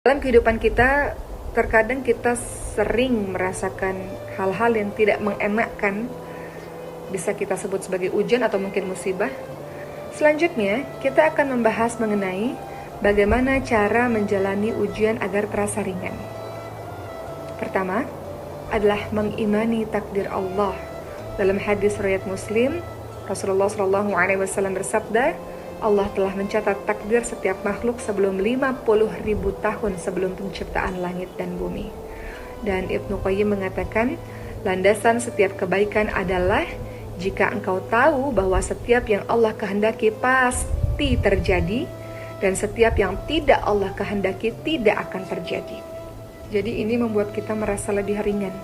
Dalam kehidupan kita, terkadang kita sering merasakan hal-hal yang tidak mengenakan, bisa kita sebut sebagai ujian atau mungkin musibah. Selanjutnya, kita akan membahas mengenai bagaimana cara menjalani ujian agar terasa ringan. Pertama, adalah mengimani takdir Allah. Dalam hadis riwayat Muslim, Rasulullah SAW bersabda, Allah telah mencatat takdir setiap makhluk sebelum 50.000 tahun sebelum penciptaan langit dan bumi. Dan Ibnu Qayyim mengatakan, landasan setiap kebaikan adalah jika engkau tahu bahwa setiap yang Allah kehendaki pasti terjadi, dan setiap yang tidak Allah kehendaki tidak akan terjadi. Jadi ini membuat kita merasa lebih ringan.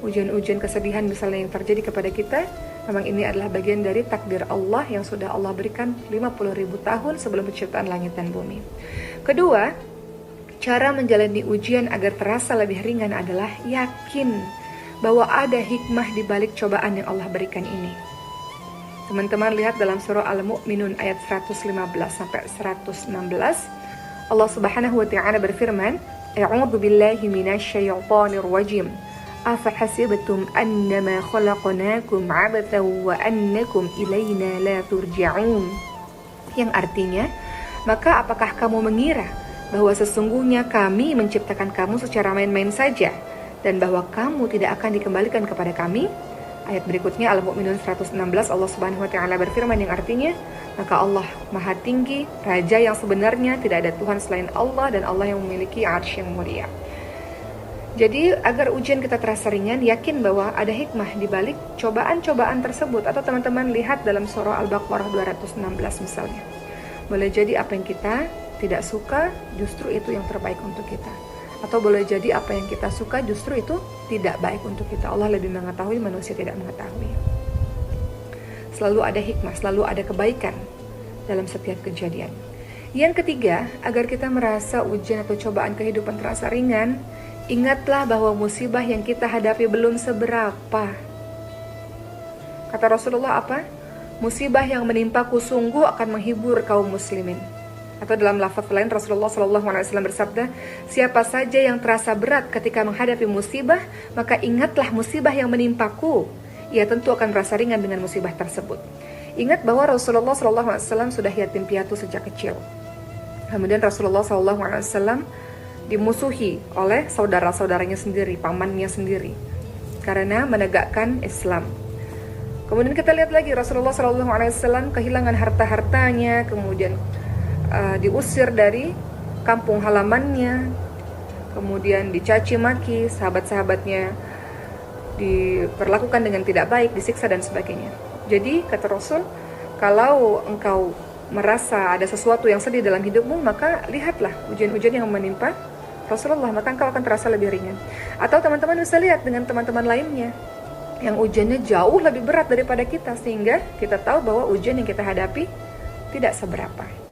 Ujian-ujian kesedihan misalnya yang terjadi kepada kita, memang ini adalah bagian dari takdir Allah yang sudah Allah berikan 50.000 tahun sebelum penciptaan langit dan bumi. Kedua, cara menjalani ujian agar terasa lebih ringan adalah yakin bahwa ada hikmah di balik cobaan yang Allah berikan ini. Teman-teman lihat dalam surah Al-Mu'minun ayat 115 sampai 116, Allah Subhanahu wa taala berfirman, "A'udzu billahi minasyaitonir rajim. Afahasibtum annama khalaqnakum 'abathan wa annakum ilaina la turja'un." Yang artinya, maka apakah kamu mengira bahwa sesungguhnya kami menciptakan kamu secara main-main saja dan bahwa kamu tidak akan dikembalikan kepada kami? Ayat berikutnya Al-Mu'minun 116, Allah Subhanahu wa taala berfirman yang artinya, maka Allah Maha Tinggi, Raja yang sebenarnya, tidak ada Tuhan selain Allah, dan Allah yang memiliki 'arsy yang mulia. Jadi agar ujian kita terasa ringan, yakin bahwa ada hikmah di balik cobaan-cobaan tersebut. Atau teman-teman lihat dalam surah Al-Baqarah 216 misalnya. Boleh jadi apa yang kita tidak suka justru itu yang terbaik untuk kita. Atau boleh jadi apa yang kita suka justru itu tidak baik untuk kita. Allah lebih mengetahui, manusia tidak mengetahui. Selalu ada hikmah, selalu ada kebaikan dalam setiap kejadian. Yang ketiga, agar kita merasa ujian atau cobaan kehidupan terasa ringan, ingatlah bahwa musibah yang kita hadapi belum seberapa. Kata Rasulullah apa? Musibah yang menimpaku sungguh akan menghibur kaum muslimin. Atau dalam lafaz lain Rasulullah SAW bersabda, siapa saja yang terasa berat ketika menghadapi musibah, maka ingatlah musibah yang menimpaku. Ia tentu akan merasa ringan dengan musibah tersebut. Ingat bahwa Rasulullah SAW sudah yatim piatu sejak kecil. Kemudian Rasulullah SAW dimusuhi oleh saudara-saudaranya sendiri, pamannya sendiri, karena menegakkan Islam. Kemudian kita lihat lagi Rasulullah SAW kehilangan harta-hartanya, kemudian diusir dari kampung halamannya, kemudian dicaci maki, sahabat-sahabatnya diperlakukan dengan tidak baik, disiksa dan sebagainya. Jadi kata Rasul, kalau engkau merasa ada sesuatu yang sedih dalam hidupmu, maka lihatlah ujian-ujian yang menimpa Rasulullah, maka engkau akan terasa lebih ringan. Atau teman-teman bisa lihat dengan teman-teman lainnya yang ujiannya jauh lebih berat daripada kita, sehingga kita tahu bahwa ujian yang kita hadapi tidak seberapa.